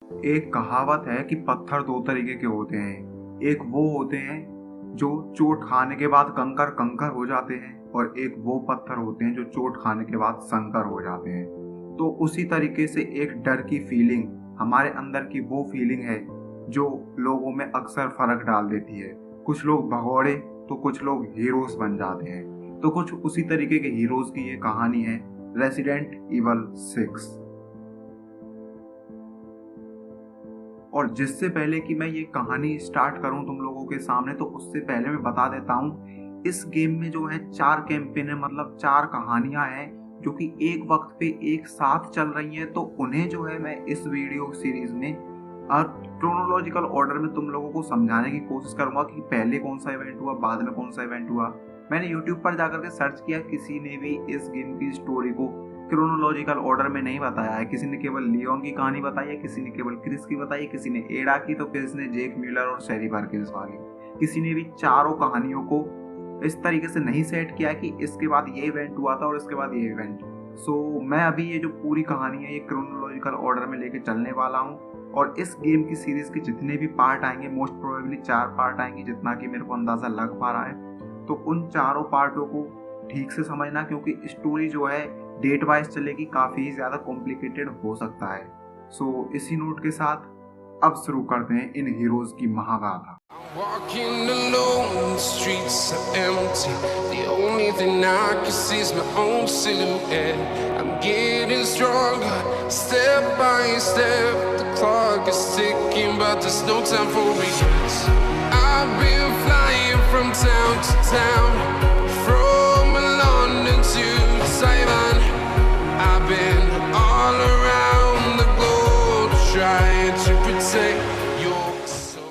एक कहावत है कि पत्थर दो तरीके के होते हैं। एक वो होते हैं जो चोट खाने के बाद कंकर कंकर हो जाते हैं, और एक वो पत्थर होते हैं जो चोट खाने के बाद संकर हो जाते हैं। तो उसी तरीके से एक डर की फीलिंग हमारे अंदर की वो फीलिंग है जो लोगों में अक्सर फर्क डाल देती है। कुछ लोग भगौड़े तो कुछ लोग हीरोज बन जाते हैं। तो कुछ उसी तरीके के हीरोज की ये कहानी है, रेसिडेंट इवल 6। और जिससे पहले कि मैं ये कहानी स्टार्ट करूं तुम लोगों के सामने, तो उससे पहले मैं बता देता हूं इस गेम में जो है 4 कैंपेन है, मतलब 4 कहानियां हैं जो कि एक वक्त पे एक साथ चल रही हैं। तो उन्हें जो है मैं इस वीडियो सीरीज में क्रोनोलॉजिकल ऑर्डर में तुम लोगों को समझाने की कोशिश करूंगा कि पहले कौन सा इवेंट हुआ, बाद में कौन सा इवेंट हुआ। मैंने यूट्यूब पर जाकर के सर्च किया, किसी ने भी इस गेम की स्टोरी को क्रोनोलॉजिकल ऑर्डर में नहीं बताया है। किसी ने केवल लियोन की कहानी बताई है, किसी ने केवल क्रिस की बताई है, किसी ने एडा की, तो किसी ने जेक म्यूलर और शेरी पर्किंस वाली। किसी ने भी चारों कहानियों को इस तरीके से नहीं सेट किया कि इसके बाद ये इवेंट हुआ था और इसके बाद ये इवेंट। मैं अभी ये जो पूरी कहानी है ये क्रोनोलॉजिकल ऑर्डर में लेके चलने वाला हूँ। और इस गेम की सीरीज के जितने भी पार्ट आएंगे, मोस्ट प्रोबेबली 4 पार्ट आएंगे, जितना कि मेरे को अंदाजा लग पा रहा है। तो उन चारों पार्टों को ठीक से समझना, क्योंकि स्टोरी जो है डेट वाइज चलेगी, काफी ज्यादा कॉम्प्लिकेटेड हो सकता है। इसी नोट के साथ अब शुरू करते हैं इन हीरोज की महागाथा। Walking alone, the streets are empty. The only thing I can see is my own silhouette. I'm getting stronger, step by step. The clock is ticking, but there's no time for regrets. I've been flying from town to town, from London to Taiwan. I've been all around the globe trying to protect your soul.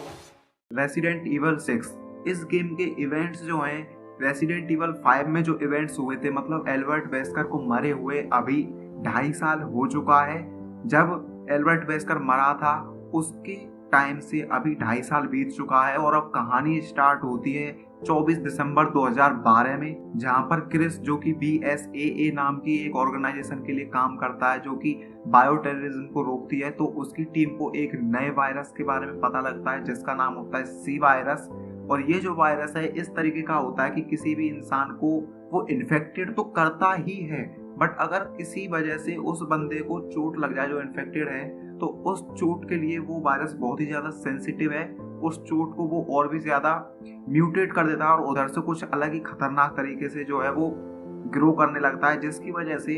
Resident evil 6 इस game के events जो हैं, resident evil 5 में जो events हुए थे, मतलब Albert Wesker को मरे हुए अभी 2.5 साल हो चुका है। जब एल्बर्ट वेस्कर मरा था उसके टाइम से अभी 2.5 साल बीत चुका है, और अब कहानी स्टार्ट होती है 24 दिसंबर 2012 में, जहां पर क्रिस जो कि BSAA नाम की एक ऑर्गेनाइजेशन के लिए काम करता है जो कि बायो टेररिज्म को रोकती है, तो उसकी टीम को एक नए वायरस के बारे में पता लगता है जिसका नाम होता है सी वायरस। और ये जो वायरस है इस तरीके का होता है कि किसी भी इंसान को वो इन्फेक्टेड तो करता ही है, बट अगर किसी वजह से उस बंदे को चोट लग जाए जो इन्फेक्टेड है, तो उस चोट के लिए वो वायरस बहुत ही ज्यादा सेंसिटिव है। उस चोट को वो और भी ज्यादा म्यूटेट कर देता है और उधर से कुछ अलग ही खतरनाक तरीके से जो है वो ग्रो करने लगता है, जिसकी वजह से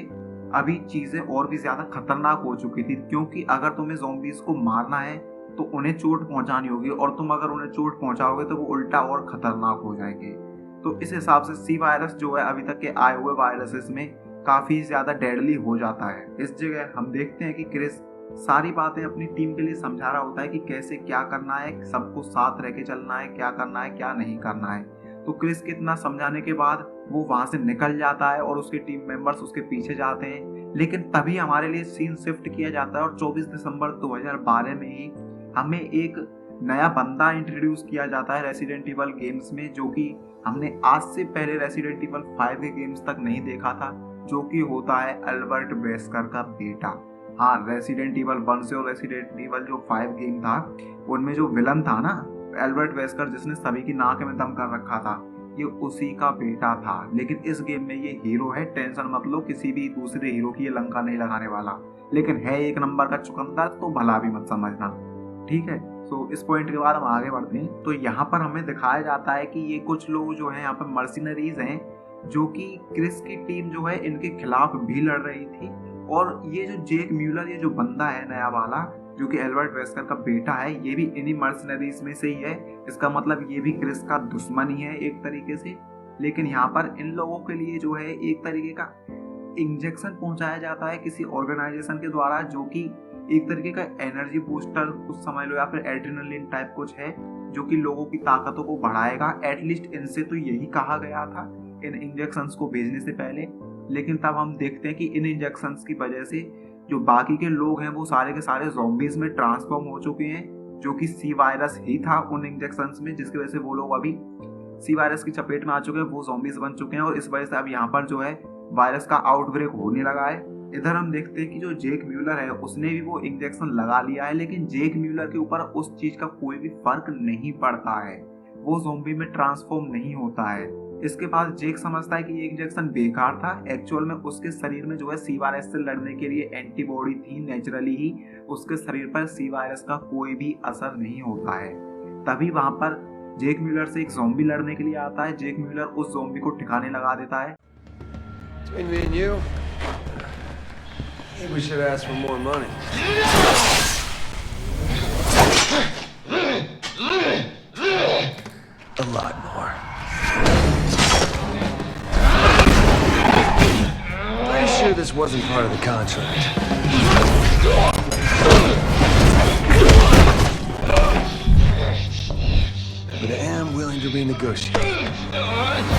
अभी चीजें और भी ज्यादा खतरनाक हो चुकी थी। क्योंकि अगर तुम्हें ज़ॉम्बीज को मारना है तो उन्हें चोट पहुंचानी होगी, और तुम अगर उन्हें चोट पहुंचाओगे तो वो उल्टा और खतरनाक हो जाएंगे। तो इस हिसाब से सी वायरस जो है अभी तक के आए हुए वायरसेस में काफी ज्यादा डेडली हो जाता है। इस जगह हम देखते हैं कि क्रिस सारी बातें अपनी टीम के लिए समझा रहा होता है कि कैसे क्या करना है, सबको साथ रह के चलना है, क्या करना है क्या नहीं करना है। तो क्रिस के इतना समझाने के बाद वो वहां से निकल जाता है और उसके टीम मेंबर्स उसके पीछे जाते हैं। लेकिन तभी हमारे लिए सीन शिफ्ट किया जाता है और 24 दिसंबर 2012 में ही हमें एक नया बंदा इंट्रोड्यूस किया जाता है रेसिडेंट इवल गेम्स में, जो कि हमने आज से पहले रेसिडेंट इवल 5 के गेम्स तक नहीं देखा था, जो कि होता है एल्बर्ट वेस्कर का बेटा। हाँ, रेसिडेंट इवल 1 से और रेसिडेंट इवल जो 5 गेम था उनमें जो विलन था ना एल्बर्ट वेस्कर, जिसने सभी की नाक में दम कर रखा था, ये उसी का बेटा था। लेकिन इस गेम में ये हीरो है, टेंशन मत लो, किसी भी दूसरे हीरो की ये लंका नहीं लगाने वाला, लेकिन है एक नंबर का चुकंदर, तो भला भी मत समझना, ठीक है। इस पॉइंट के बाद हम आगे बढ़ते हैं। तो यहाँ पर हमें दिखाया जाता है कि ये कुछ लोग जो हैं यहाँ पर मर्सिनरीज हैं, जो कि क्रिस की टीम जो है इनके खिलाफ भी लड़ रही थी। और ये जो जेक म्यूलर, ये जो बंदा है नया वाला जो कि एल्बर्ट वेस्कर का बेटा है, ये भी इन्हीं मर्सिनरीज में से ही है। इसका मतलब ये भी क्रिस का दुश्मन ही है एक तरीके से। लेकिन यहाँ पर इन लोगों के लिए जो है एक तरीके का इंजेक्शन पहुंचाया जाता है किसी ऑर्गेनाइजेशन के द्वारा, जो कि एक तरीके का एनर्जी बूस्टर कुछ समझ लो, या फिर एड्रेनलिन टाइप कुछ है, जो कि लोगों की ताकतों को बढ़ाएगा। एटलीस्ट इनसे तो यही कहा गया था इन इंजेक्शंस को भेजने से पहले। लेकिन तब हम देखते हैं कि इन इंजेक्शंस की वजह से जो बाकी के लोग हैं वो सारे के सारे ज़ॉम्बीज में ट्रांसफॉर्म हो चुके हैं, जो कि सी वायरस ही था उन इंजेक्शंस में, जिसकी वजह से वो लोग अभी सी वायरस की चपेट में आ चुके हैं, वो ज़ॉम्बीज बन चुके हैं। और इस वजह से अब यहाँ पर जो है वायरस का आउटब्रेक होने लगा है। इधर हम देखते हैं कि जो जेक म्यूलर है उसने भी वो इंजेक्शन लगा लिया है, लेकिन जेक म्यूलर के ऊपर उस चीज का कोई भी फर्क नहीं पड़ता है, वो ज़ॉम्बी में ट्रांसफॉर्म नहीं होता है। इसके बाद जेक समझता है कि ये इंजेक्शन बेकार था, एक्चुअल में उसके शरीर में जो है सी वायरस से लड़ने के लिए एंटीबॉडी थी, नेचुरली ही उसके शरीर पर सी वायरस का कोई भी असर नहीं होता है। तभी वहां पर जेक म्यूलर से एक ज़ॉम्बी लड़ने के लिए आता है। जेक म्यूलर उस ज़ॉम्बी को ठिकाने लगा देता है। Between me and you, maybe we should ask for more money. A lot more. Pretty sure this wasn't part of the contract. But I am willing to renegotiate.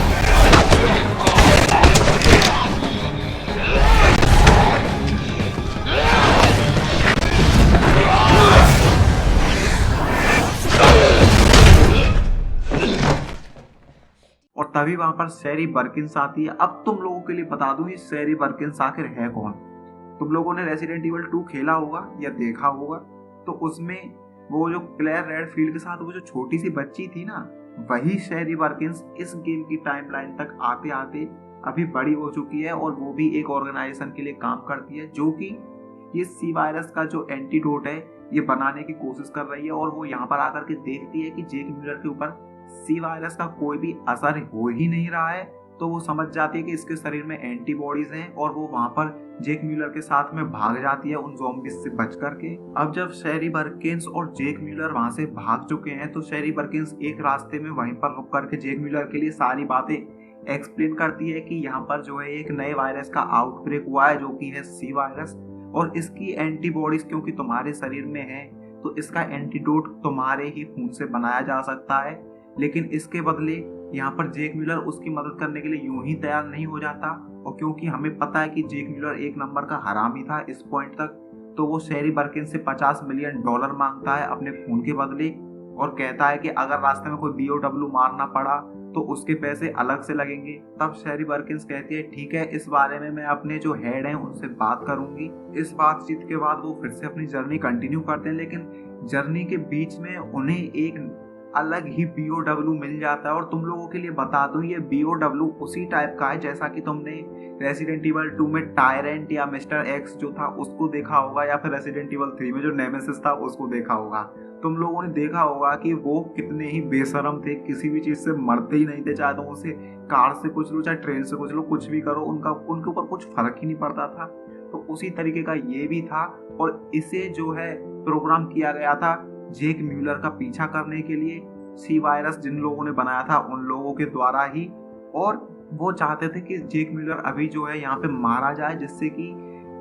और तभी वहां पर शैरी बर्किंस आती है। अब तुम लोगों के लिए बता दूं ये शैरी बर्किंस आखिर है कौन। तुम लोगों ने रेसिडेंट इवल 2 खेला होगा या देखा होगा, तो उसमें वो जो क्लेयर रेडफील्ड के साथ वो जो छोटी सी बच्ची थी ना, वही शैरी बर्किंस इस गेम की टाइमलाइन तक आते आते अभी बड़ी हो चुकी है और वो भी एक ऑर्गेनाइजेशन के लिए काम करती है जो कि ये सी वायरस का जो एंटीडोट है ये बनाने की कोशिश कर रही है। और वो यहाँ पर आकर के देखती है कि जेक म्यूलर के ऊपर सी वायरस का कोई भी असर हो ही नहीं रहा है, तो वो समझ जाती है कि इसके शरीर में एंटीबॉडीज हैं और वो वहां पर जेक म्यूलर के साथ में भाग जाती है उन ज़ॉम्बीज से बच करके। अब जब शैरी बर्किंस और जेक म्यूलर वहां से भाग चुके हैं तो शैरी बर्किंस एक रास्ते में वहीं पर रुक करके जेक म्यूलर के लिए सारी बातें एक्सप्लेन करती है कि यहाँ पर जो है एक नए वायरस का आउटब्रेक हुआ है जो कि है सी वायरस, और इसकी एंटीबॉडीज क्योंकि तुम्हारे शरीर में है तो इसका एंटीडोट तुम्हारे ही खून से बनाया जा सकता है। लेकिन इसके बदले यहाँ पर जेक म्यूलर उसकी मदद करने के लिए यूं ही तैयार नहीं हो जाता, और क्योंकि हमें पता है कि जेक म्यूलर एक नंबर का हरामी था इस पॉइंट तक, तो वो शैरी बर्किन से $50 मिलियन मांगता है अपने खून के बदले और कहता है कि अगर रास्ते में कोई BOW मारना पड़ा तो उसके पैसे अलग से लगेंगे। तब शैरी बर्किंस कहती है ठीक है, इस बारे में मैं अपने जो हेड हैं उनसे बात करूंगी। इस बातचीत के बाद वो फिर से अपनी जर्नी कंटिन्यू करते हैं, लेकिन जर्नी के बीच में उन्हें एक अलग ही BOW मिल जाता है। और तुम लोगों के लिए बता दूं ये BOW उसी टाइप का है जैसा कि तुमने रेसिडेंट इवल 2 में टायरेंट या मिस्टर एक्स जो था उसको देखा होगा, या फिर रेसिडेंट इवल 3 में जो नेमेसिस था उसको देखा होगा। तुम लोगों ने देखा होगा कि वो कितने ही बेशरम थे, किसी भी चीज से मरते ही नहीं थे, चाहे तुम उसे कार से कुछ लो चाहे ट्रेन से कुछ लो, कुछ भी करो उनके ऊपर कुछ फर्क ही नहीं पड़ता था। तो उसी तरीके का ये भी था, और इसे जो है प्रोग्राम किया गया था जेक म्यूलर का पीछा करने के लिए, सी वायरस जिन लोगों ने बनाया था उन लोगों के द्वारा ही। और वो चाहते थे कि जेक म्यूलर अभी जो है यहाँ पे मारा जाए जिससे कि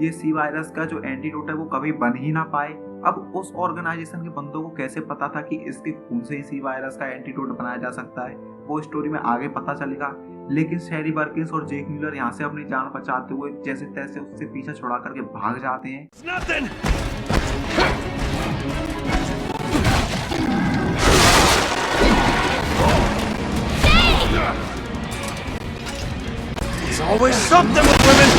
ये सी वायरस का जो एंटीडोट है वो कभी बन ही ना पाए। अब उस ऑर्गेनाइजेशन के बंदों को कैसे पता था कि इसके खून से ही सी वायरस का एंटीडोट बनाया जा सकता है, वो स्टोरी में आगे पता चलेगा। लेकिन शैरी बर्किंस और जेक म्यूलर यहाँ से अपनी जान बचाते हुए जैसे तैसे उससे पीछा छुड़ा करके भाग जाते हैं। There's always something with women!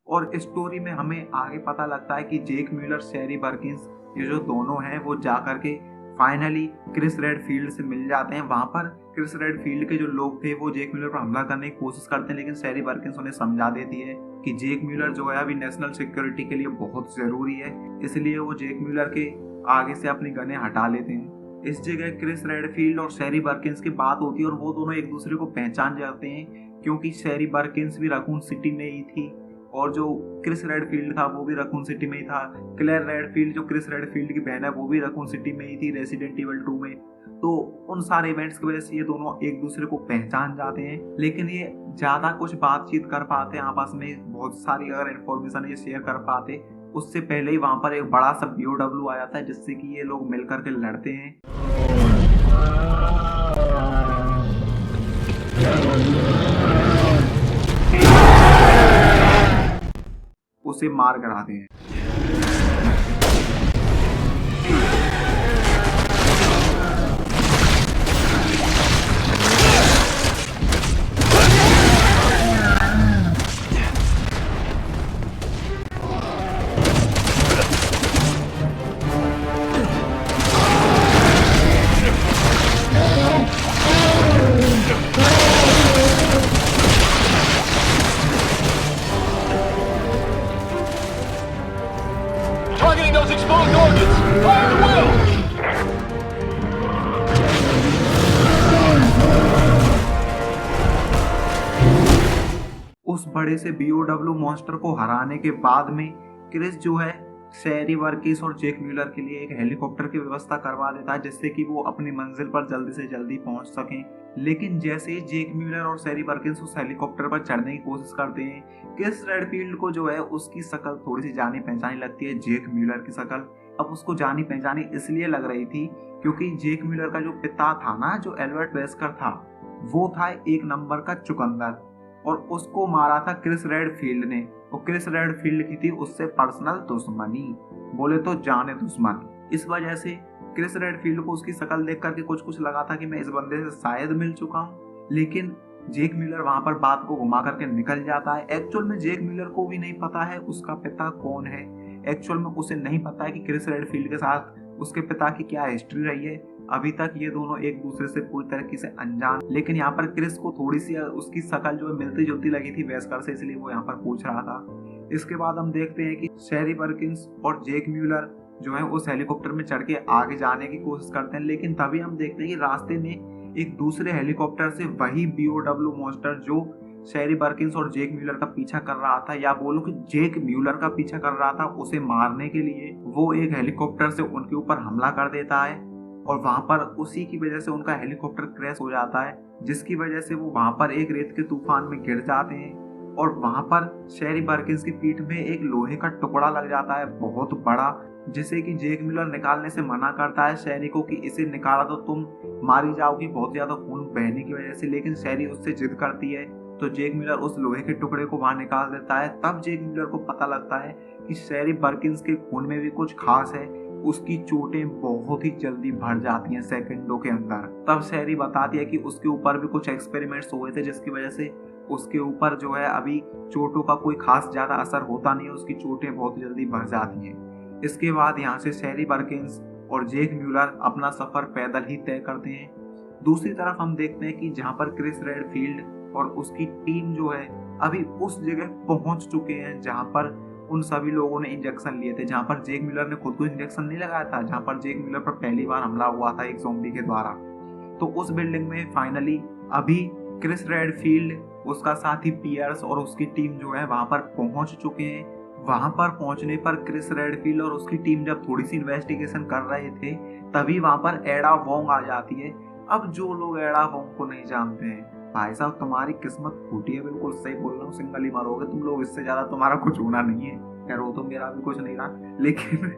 और स्टोरी में हमें आगे पता लगता है कि जेक म्यूलर शैरी बर्किंस ये जो दोनों हैं वो जा करके फाइनली क्रिस रेडफील्ड से मिल जाते हैं। वहां पर क्रिस रेडफील्ड के जो लोग थे वो जेक म्यूलर पर हमला करने की कोशिश करते हैं, लेकिन शैरी बर्किंस उन्हें समझा देती है कि जेक म्यूलर जो है अभी नेशनल सिक्योरिटी के लिए बहुत जरूरी है, इसलिए वो जेक म्यूलर के आगे से अपनी गनें हटा लेते हैं। इस जगह क्रिस रेडफील्ड और शैरी बर्किंस की बात होती है और वो दोनों एक दूसरे को पहचान जाते हैं, क्योंकि शैरी बर्किंस भी रकून सिटी में ही थी और जो क्रिस रेडफील्ड था वो भी रकून सिटी में ही था। क्लेयर रेडफील्ड जो क्रिस रेडफील्ड की बहन है वो भी रकून सिटी में ही थी रेसिडेंट इवल 2 में। तो उन सारे इवेंट्स की वजह से ये दोनों एक दूसरे को पहचान जाते हैं, लेकिन ये ज्यादा कुछ बातचीत कर पाते हैं आपस में, बहुत सारी अगर इन्फॉर्मेशन ये शेयर कर पाते उससे पहले ही वहां पर एक बड़ा सा BOW आ जाता है जिससे कि ये लोग मिल करके लड़ते हैं। उसे मार कराते हैं। उस बड़े से BOW मॉन्स्टर को हराने के बाद में क्रिस जो है शहरी वर्किस और जेक म्यूलर के लिए एक हेलीकॉप्टर की व्यवस्था करवा देता है जिससे कि वो अपनी मंजिल पर जल्दी से जल्दी पहुंच सकें। लेकिन जैसे ही जेक म्यूलर और शहरी वर्किस उस हेलीकॉप्टर पर चढ़ने की कोशिश करते हैं, क्रिस रेडफील्ड को जो है उसकी शक्ल थोड़ी सी जानी पहचानी लगती है, जेक म्यूलर की शक्ल। अब उसको जानी पहचानी इसलिए लग रही थी क्योंकि जेक म्यूलर का जो पिता था ना, जो एल्बर्ट वेस्कर था, वो था एक नंबर का चुकंदर और उसको मारा था क्रिस रेडफील्ड ने। और क्रिस रेडफील्ड की थी उससे पर्सनल दुश्मनी, बोले तो जाने दुश्मन। इस वजह से क्रिस रेडफील्ड को उसकी शक्ल देख करके कुछ लगा था कि मैं इस बंदे से शायद मिल चुका हूँ। लेकिन जेक म्यूलर वहां पर बात को घुमा करके निकल जाता है। एक्चुअल में जेक म्यूलर को भी नहीं पता है उसका पिता कौन है। एक्चुअल में उसे नहीं पता है कि क्रिस रेडफील्ड के साथ उसके पिता की क्या हिस्ट्री रही है। अभी तक ये दोनों एक दूसरे से पूरी तरीके से अनजान। लेकिन यहाँ पर क्रिस को थोड़ी सी उसकी शक्ल जो है मिलती जुलती लगी थी वेस्कर से, इसलिए वो यहाँ पर पूछ रहा था। इसके बाद हम देखते हैं कि शेरी वर्किंस और जेक म्यूलर जो है उस हेलीकॉप्टर में चढ़ के आगे जाने की कोशिश करते हैं। लेकिन तभी हम देखते हैं कि रास्ते में एक दूसरे हेलीकॉप्टर से वही BOW मॉन्स्टर जो शेरी वर्किंस और जेक म्यूलर का पीछा कर रहा था, या बोलो कि जेक म्यूलर का पीछा कर रहा था, उसे मारने के लिए वो एक हेलीकॉप्टर से उनके ऊपर हमला कर देता है। और वहां पर उसी की वजह से उनका हेलीकॉप्टर क्रैश हो जाता है, जिसकी वजह से वो वहां पर एक रेत के तूफान में गिर जाते हैं। और वहां पर शेरी वर्किंस की पीठ में एक लोहे का टुकड़ा लग जाता है बहुत बड़ा, जिसे कि जेक म्यूलर निकालने से मना करता है शेरी को कि इसे निकाला तो तुम मारी जाओगी बहुत ज्यादा खून बहने की वजह से। लेकिन शेरी उससे जिद करती है तो जेक म्यूलर उस लोहे के टुकड़े को वहां निकाल देता है। तब जेक म्यूलर को पता लगता है कि शेरी वर्किंस के खून में भी कुछ खास है। उसकी चोटें बहुत ही जल्दी भर जाती हैं सेकंडों के अंदर। तब शेरी बताती है कि उसके ऊपर भी कुछ एक्सपेरिमेंट्स हुए थे जिसकी वजह से उसके ऊपर जो है अभी चोटों का कोई खास ज्यादा असर होता नहीं है, उसकी चोटें बहुत जल्दी भर जाती हैं। इसके बाद यहाँ से शेरी वर्किंस और जेक म्यूलर अपना सफर पैदल ही तय करते हैं। दूसरी तरफ हम देखते हैं कि जहाँ पर क्रिस रेडफील्ड और उसकी टीम जो है अभी उस जगह पहुंच चुके हैं जहाँ पर उन सभी लोगों ने इंजेक्शन लिए थे, जहाँ पर जेक म्यूलर ने खुद को इंजेक्शन नहीं लगाया था, जहाँ पर जेक म्यूलर पर पहली बार हमला हुआ था एक ज़ॉम्बी के द्वारा। तो उस बिल्डिंग में फाइनली अभी क्रिस रेडफील्ड, उसका साथी पियर्स और उसकी टीम जो है वहां पर पहुंच चुके हैं। वहां पर पहुंचने पर क्रिस रेडफील्ड और उसकी टीम जब थोड़ी सी इन्वेस्टिगेशन कर रहे थे तभी वहां पर एडा वोंग आ जाती है। अब जो लोग एडा वोंग को नहीं जानते हैं, भाई साहब तुम्हारी किस्मत फूटी है, बिल्कुल सही बोल रहा हूँ, सिंगल ही मरोगे तुम लोग, इससे ज्यादा तुम्हारा कुछ होना नहीं है। खैर वो तो मेरा भी कुछ नहीं रहा। लेकिन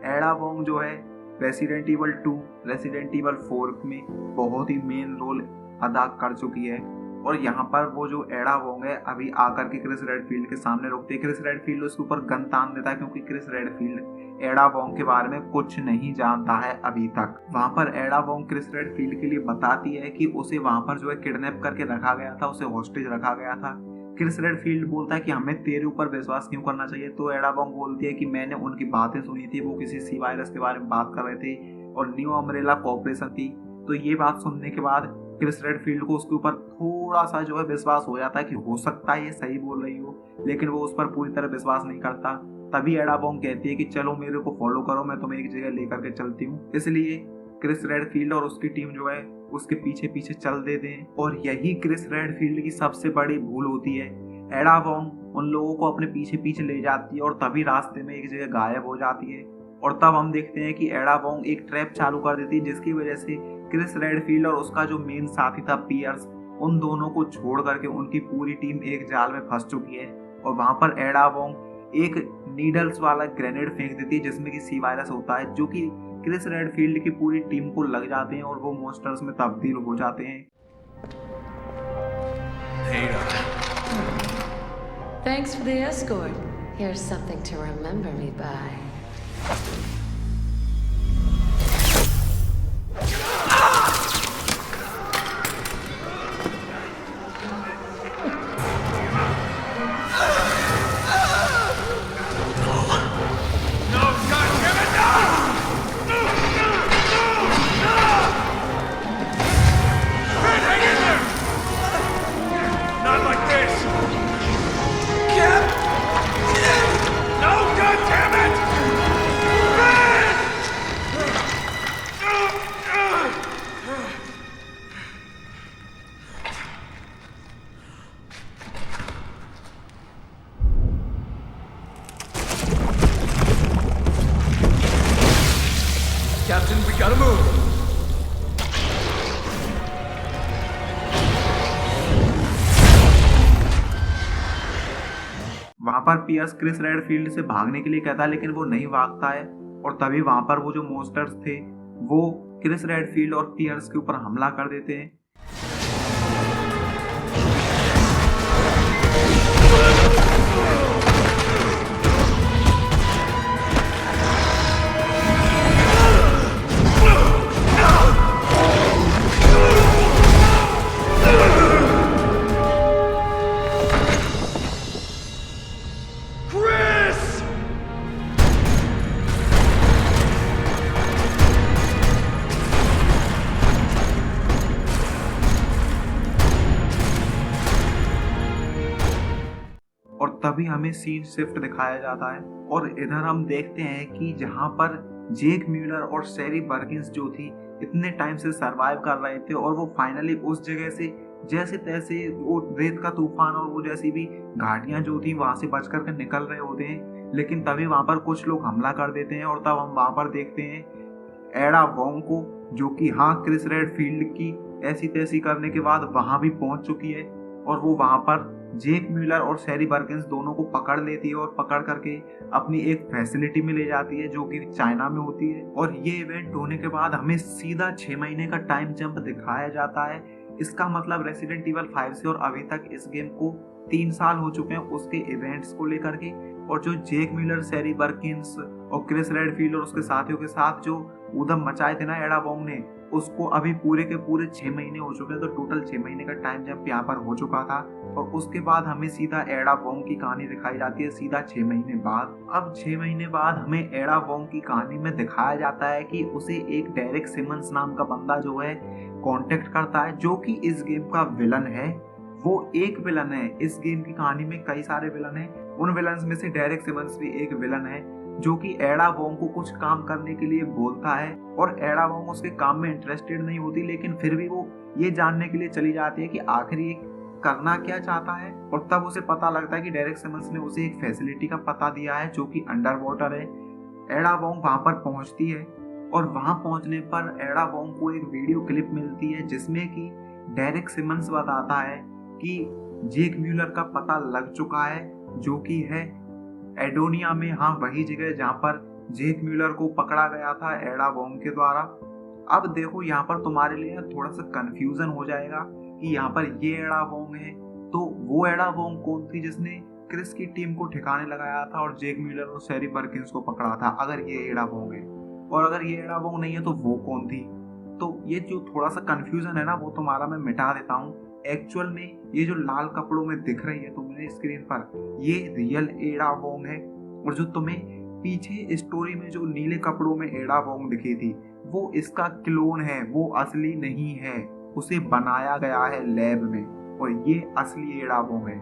एडा वोंग जो है रेसिडेंट इवल 2, रेसिडेंट इवल 4 में बहुत ही मेन रोल अदा कर चुकी है। और यहाँ पर वो जो एडा वोंग है अभी आकर के क्रिस रेडफील्ड के सामने रुकते, क्रिस रेडफील्ड उसके ऊपर गन तान देता है क्योंकि क्रिस रेडफील्ड एडा वोंग के बारे में कुछ नहीं जानता है अभी तक। वहां पर एडा वोंग क्रिस रेडफील्ड के लिए बताती है कि उसे वहां पर जो है किडनैप करके रखा गया था, उसे हॉस्टेज रखा गया था। क्रिस रेडफील्ड बोलता है कि हमें तेरे ऊपर विश्वास क्यों करना चाहिए, तो एडा वोंग बोलती है कि मैंने उनकी बातें सुनी थी, वो किसी सी वायरस के बारे में बात कर रहे थे और न्यू अम्ब्रेला कॉर्पोरेशन थी। तो ये बात सुनने के बाद क्रिस रेडफील्ड को उसके ऊपर थोड़ा सा जो है विश्वास हो जाता है कि हो सकता है ये सही बोल रही हो, लेकिन वो उस पर पूरी तरह विश्वास नहीं करता। तभी एडा वोंग कहती है कि चलो मेरे को फॉलो करो, मैं तुम्हें एक जगह लेकर के चलती हूँ। इसलिए क्रिस रेडफील्ड और उसकी टीम जो है उसके पीछे पीछे चल देते हैं। और यही क्रिस रेडफील्ड की सबसे बड़ी भूल होती है। एडा वोंग उन लोगों को अपने पीछे पीछे ले जाती है और तभी रास्ते में एक जगह गायब हो जाती है। और तब हम देखते हैं कि एडा वोंग एक ट्रैप चालू कर देती है जिसकी वजह से क्रिस रेडफील्ड और उसका जो मेन साथी था पियर्स, उन दोनों को छोड़ करके उनकी पूरी टीम एक जाल में फंस चुकी है। और वहां पर एडा वोंग एक नीडल्स वाला ग्रेनेड फेंक देती है जिसमें कि सी वायरस होता है, जो कि क्रिस रेडफील्ड की पूरी टीम को लग जाते हैं और वो मॉन्स्टर्स में तब्दील हो जाते हैं। Thanks for the escort. Here's something to remember me by. No, goddammit! पर पियर्स क्रिस रेडफील्ड से भागने के लिए कहता है, लेकिन वो नहीं भागता है। और तभी वहां पर वो जो मॉन्स्टर्स थे वो क्रिस रेडफील्ड और पियर्स के ऊपर हमला कर देते हैं। और तभी हमें सीन शिफ्ट दिखाया जाता है और इधर हम देखते हैं कि जहां पर जेक म्यूलर और शेरी बर्किंस जो थी इतने टाइम से सरवाइव कर रहे थे और वो फाइनली उस जगह से जैसे तैसे वो रेत का तूफान और वो जैसी भी घाटियां जो थी वहां से बच करके निकल रहे होते हैं, लेकिन तभी वहां पर कुछ लोग हमला कर देते हैं। और तब हम वहां पर देखते हैं एडा वोंग को, जो कि हाँ क्रिस रेडफील्ड की ऐसी तैसी करने के बाद वहां भी पहुंच चुकी है और वो वहां पर जेक म्यूलर और शेरी बर्किंस दोनों को पकड़ लेती है और पकड़ करके अपनी एक फैसिलिटी में ले जाती है जो कि चाइना में होती है। और ये इवेंट होने के बाद हमें सीधा 6 महीने का टाइम जंप दिखाया जाता है। इसका मतलब रेसिडेंट इवल 5 से और अभी तक इस गेम को 3 साल हो चुके हैं उसके इवेंट्स को लेकर के। और जो जेक म्यूलर, शेरी बर्किंस और क्रिस रेडफील्ड और उसके साथियों के साथ जो ऊधम मचाए थे ना एडा वोंग ने, उसको अभी पूरे के पूरे 6 महीने हो चुके हैं। तो टोटल 6 महीने का टाइम जंप यहाँ पर हो चुका था। और उसके बाद हमें सीधा एडा वोंग की कहानी दिखाई जाती है सीधा 6 महीने बाद। अब 6 महीने बाद हमें एडा वोंग की कहानी में दिखाया जाता है कि उसे एक डेरेक सिमंस नाम का बंदा जो है कांटेक्ट करता है, जो कि इस गेम का विलन है। वो एक विलन है, इस गेम की कहानी में कई सारे विलन हैं, उन विलन्स में से डेरेक सिमंस भी एक विलन है जो कि एडा वोंग को कुछ काम करने के लिए बोलता है। और एडा वोंग उसके काम में इंटरेस्टेड नहीं होती, लेकिन फिर भी वो ये जानने के लिए चली जाती है कि आखिर ये करना क्या चाहता है। और तब उसे पता लगता है कि डेरेक सिमंस ने उसे एक फैसिलिटी का पता दिया है जो कि अंडर वाटर है। एडा वोंग वहां पर पहुंचती है और वहां पहुंचने पर एडा वोंग को एक वीडियो क्लिप मिलती है जिसमें कि डेरेक सिमंस बताता है कि जेक म्यूलर का पता लग चुका है, जो कि है एडोनिया में, हाँ वही जगह जहाँ पर जेक म्यूलर को पकड़ा गया था एडा वोंग के द्वारा। अब देखो यहाँ पर तुम्हारे लिए थोड़ा सा कंफ्यूजन हो जाएगा कि यहाँ पर ये एडा वोंग है, तो वो एडा वोंग कौन थी जिसने क्रिस की टीम को ठिकाने लगाया था और जेक म्यूलर और शेरी बर्किंस को पकड़ा था? अगर ये एडा वोंग है, और अगर ये एडा वोंग नहीं है तो वो कौन थी? तो ये जो थोड़ा सा कंफ्यूजन है ना वो तुम्हारा मैं मिटा देता हूँ। एक्चुअल में ये जो लाल कपड़ों में दिख रही है तुम्हें स्क्रीन पर, ये रियल एडा वोंग है। और जो तुम्हें पीछे स्टोरी में जो नीले कपड़ों में एडा वोंग दिखी थी वो इसका क्लोन है, वो असली नहीं है, उसे बनाया गया है लैब में, और ये असली एडा वोंग है।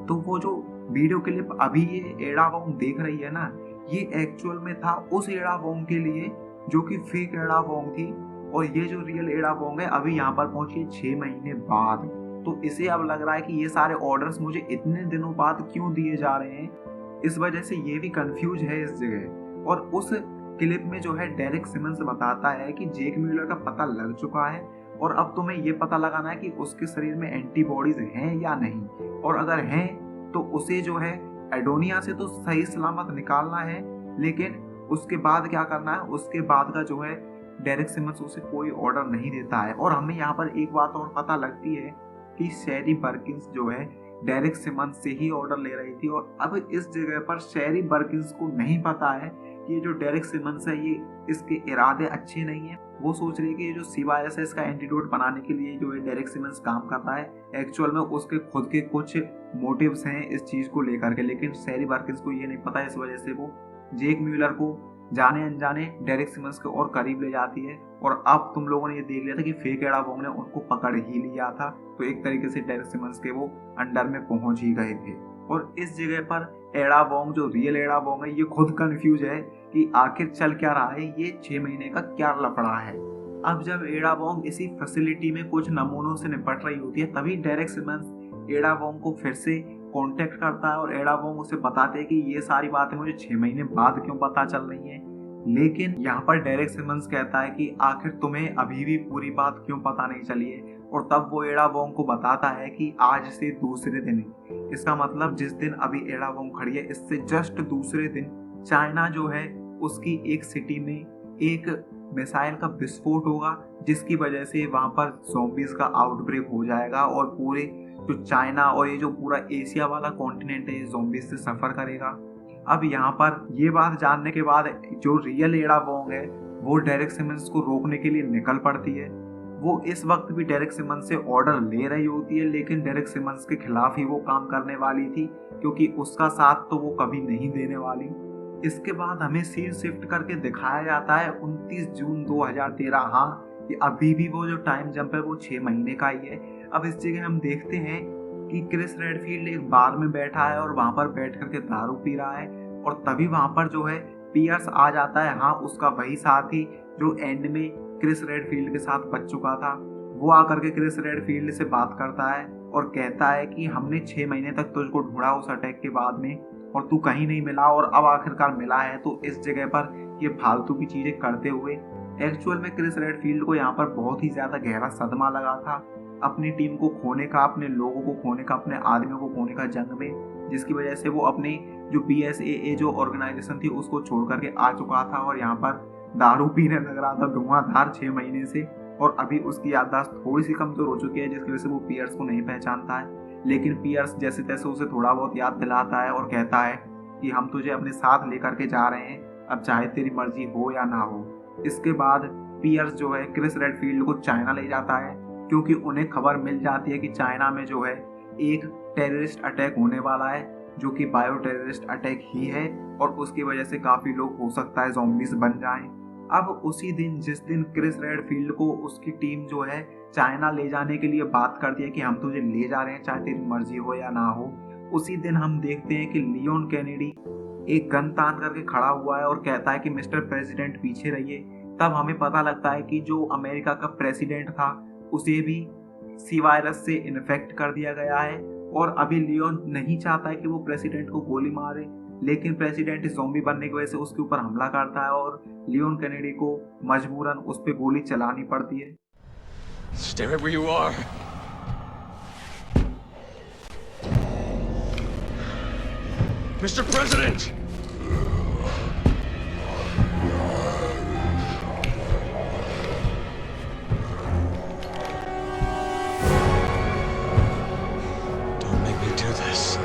तो वो जो वीडियो क्लिप अभी ये एडा वोंग देख रही है ना, ये एक्चुअल में था उस एडा वोंग के लिए जो कि फेक एडा वोंग थी। और ये जो रियल एडा वोंग है अभी यहाँ पर पहुंची है 6 महीने बाद। तो इसे अब लग रहा है कि ये सारे ऑर्डर्स मुझे इतने दिनों बाद क्यों दिए जा रहे हैं, इस वजह से ये भी कंफ्यूज है इस जगह। और उस क्लिप में जो है डेरेक सिमंस बताता है कि जेक म्यूलर का पता लग चुका है और अब तुम्हें ये पता लगाना है कि उसके शरीर में एंटीबॉडीज हैं या नहीं, और अगर हैं तो उसे जो है एडोनिया से तो सही सलामत निकालना है, लेकिन उसके बाद क्या करना है, उसके बाद का जो है डेरेक सिमंस उसे कोई ऑर्डर नहीं देता है। और हमें यहाँ पर एक बात और पता लगती है कि शेरी बर्किंस जो है डेरेक सिमंस से ही ऑर्डर ले रही थी। और अब इस जगह पर शेरी बर्किंस को नहीं पता है कि ये जो डेरेक सिमंस है ये इसके इरादे अच्छे नहीं है। वो सोच रही है कि ये जो CYSS का एंटीडोट बनाने के लिए जो है डेरेक सिमंस काम कर रहा है, एक्चुअल में उसके खुद के कुछ मोटिव्स हैं इस चीज को लेकर के, लेकिन शेरी बर्किंस को ये नहीं पता। इस वजह से वो जेक म्यूलर को जाने अनजाने डेरेक सिमंस के और करीब ले जाती है। और अब तुम लोगों ने ये देख लिया था कि फेक एडा वोंग ने उनको पकड़ ही लिया था, तो एक तरीके से डेरेक सिमंस के वो अंडर में पहुंच ही गए थे। और इस जगह पर एडा वोंग जो रियल एडा वोंग है ये खुद कंफ्यूज है कि आखिर चल क्या रहा है, ये 6 महीने का क्या लफड़ा है। अब जब एडा वोंग इसी फैसिलिटी में कुछ नमूनों से निपट रही होती है तभी डेरेक सिमंस एडा वोंग को फिर से कांटेक्ट करता है और एडा वोंग उसे बताते हैं कि ये सारी बातें मुझे 6 महीने बाद क्यों पता चल रही हैं। लेकिन यहाँ पर डेरेक सिमंस कहता है कि आखिर तुम्हें अभी भी पूरी बात क्यों पता नहीं चली है, और तब वो एडा वोंग को बताता है कि आज से दूसरे दिन, इसका मतलब जिस दिन अभी एडा वोंग खड़ी है इससे जस्ट दूसरे दिन चाइना जो है उसकी एक सिटी में एक मिसाइल का विस्फोट होगा, जिसकी वजह से वहां पर ज़ॉम्बीज का आउटब्रेक हो जाएगा और पूरे जो चाइना और ये जो पूरा एशिया वाला कॉन्टिनेंट है ज़ॉम्बीज से सफर करेगा। अब यहाँ पर ये बात जानने के बाद जो रियल एडा वोंग है वो डेरेक सिमंस को रोकने के लिए निकल पड़ती है। वो इस वक्त भी डेरेक सिमंस से ऑर्डर ले रही होती है, लेकिन डेरेक सिमंस के खिलाफ ही वो काम करने वाली थी, क्योंकि उसका साथ तो वो कभी नहीं देने वाली। इसके बाद हमें सीन शिफ्ट करके दिखाया जाता है 29 जून 2013। हाँ, कि अभी भी वो जो टाइम जंप है वो 6 महीने का ही है। अब इस जगह हम देखते हैं कि क्रिस रेडफील्ड एक बार में बैठा है और वहां पर बैठ करके दारू पी रहा है, और तभी वहां पर जो है पियर्स आ जाता है। हाँ, उसका वही साथी जो एंड में क्रिस रेडफील्ड के साथ बच चुका था। वो आकर के क्रिस रेडफील्ड से बात करता है और कहता है कि हमने 6 महीने तक तुझको ढूंढा उस अटैक के बाद में और तू कहीं नहीं मिला, और अब आखिरकार मिला है, तो इस जगह पर ये फालतू की चीजें करते हुए एक्चुअल में क्रिस रेडफील्ड को यहाँ पर बहुत ही ज्यादा गहरा सदमा लगा था अपनी टीम को खोने का, अपने लोगों को खोने का, अपने आदमियों को खोने का जंग में, जिसकी वजह से वो अपने जो BSAA जो ऑर्गेनाइजेशन थी उसको छोड़ करके आ चुका था और यहाँ पर दारू पीने लग रहा था धुआंधार 6 महीने से। और अभी उसकी याददाश्त थोड़ी सी कमजोर हो चुकी है, जिसकी वजह से वो पियर्स को नहीं पहचानता है, लेकिन पियर्स जैसे तैसे उसे थोड़ा बहुत याद दिलाता है और कहता है कि हम तुझे अपने साथ लेकर के जा रहे हैं, अब चाहे तेरी मर्जी हो या ना हो। इसके बाद पियर्स जो है क्रिस रेडफील्ड को चाइना ले जाता है, क्योंकि उन्हें खबर मिल जाती है कि चाइना में जो है एक टेररिस्ट अटैक होने वाला है, जो कि बायो टेररिस्ट अटैक ही है, और उसकी वजह से काफी लोग हो सकता है ज़ॉम्बीज बन जाएं। अब उसी दिन जिस दिन क्रिस रेडफील्ड को उसकी टीम जो है चाइना ले जाने के लिए बात करती है कि हम तुझे ले जा रहे हैं चाहे तेरी मर्जी हो या ना हो, उसी दिन हम देखते हैं कि लियोन कैनेडी एक गन तान करके खड़ा हुआ है और कहता है कि मिस्टर प्रेसिडेंट पीछे रहिए। तब हमें पता लगता है कि जो अमेरिका का प्रेसिडेंट था उसे भी सी वायरस से इन्फेक्ट कर दिया गया है, और अभी लियोन नहीं चाहता है कि वो प्रेसिडेंट को गोली मारे, लेकिन प्रेसिडेंट ज़ॉम्बी बनने की वजह से उसके ऊपर हमला करता है और लियोन कैनेडी को मजबूरन उस पर गोली चलानी पड़ती है। Stay right where you are. Mr. President! Don't make me do this.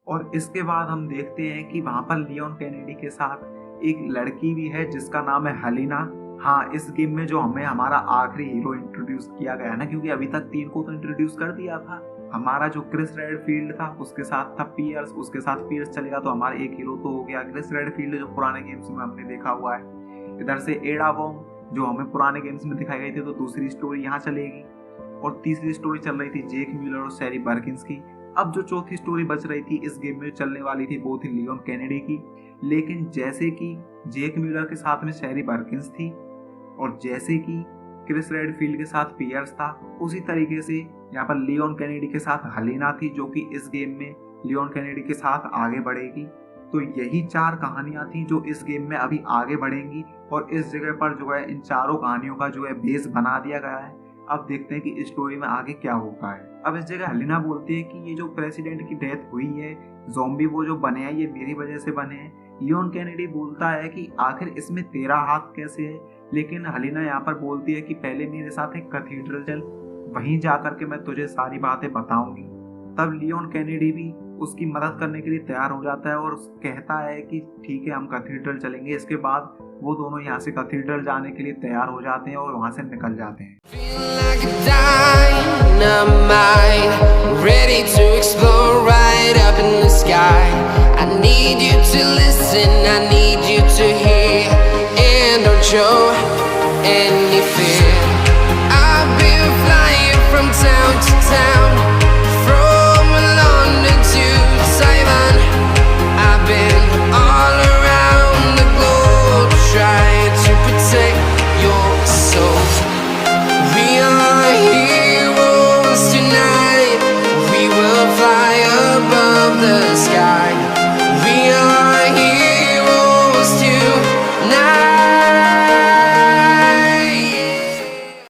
और इसके बाद हम देखते हैं कि वहां पर लियोन कैनेडी के साथ एक लड़की भी है जिसका नाम है हेलिना। हाँ, इस गेम में जो हमें हमारा आखिरी हीरो इंट्रोड्यूस किया गया ना, क्योंकि अभी तक 3 को तो इंट्रोड्यूस कर दिया था। हमारा जो क्रिस रेडफील्ड था उसके साथ था पियर्स, उसके साथ पियर्स चलेगा तो हमारा एक हीरो तो हो गया क्रिस रेडफील्ड जो पुराने गेम्स में हमने देखा हुआ है। इधर से एडा वोंग जो हमें पुराने गेम्स में दिखाई गई थी, तो दूसरी स्टोरी यहाँ चलेगी, और तीसरी स्टोरी चल रही थी जेक म्यूलर और सैरी बर्किंस की। अब जो चौथी स्टोरी बच रही थी इस गेम में चलने वाली थी वो थी लियोन कैनेडी की, लेकिन जैसे कि जेक म्यूलर के साथ में सैरी बर्किंस थी और जैसे कि क्रिस रेडफील्ड के साथ पियर्स था, उसी तरीके से यहाँ पर लियोन कैनेडी के साथ हेलिना थी, जो कि इस गेम में लियोन कैनेडी के साथ आगे बढ़ेगी। तो यही 4 कहानियां थी जो इस गेम में अभी आगे बढ़ेंगी, और इस जगह पर जो है इन चारों कहानियों का जो है बेस बना दिया गया है। अब देखते हैं कि इस स्टोरी में आगे क्या होता है। अब इस जगह हेलिना बोलती है कि ये जो प्रेसिडेंट की डेथ हुई है, ज़ॉम्बी वो जो बने हैं ये मेरी वजह से बने हैं। लियोन कैनेडी बोलता है कि आखिर इसमें तेरा हाथ कैसे है, लेकिन हेलिना यहाँ पर बोलती है कि पहले मेरे साथ एक कैथीड्रल चल, वहीं जाकर के मैं तुझे सारी बातें बताऊंगी। तब लियोन कैनेडी भी उसकी मदद करने के लिए तैयार हो जाता है और कहता है कि ठीक है हम कैथीड्रल चलेंगे। इसके बाद वो दोनों यहाँ से कैथीड्रल जाने के लिए तैयार हो जाते हैं और वहाँ से निकल जाते हैं। Ready to explode right up in the sky. I need you to listen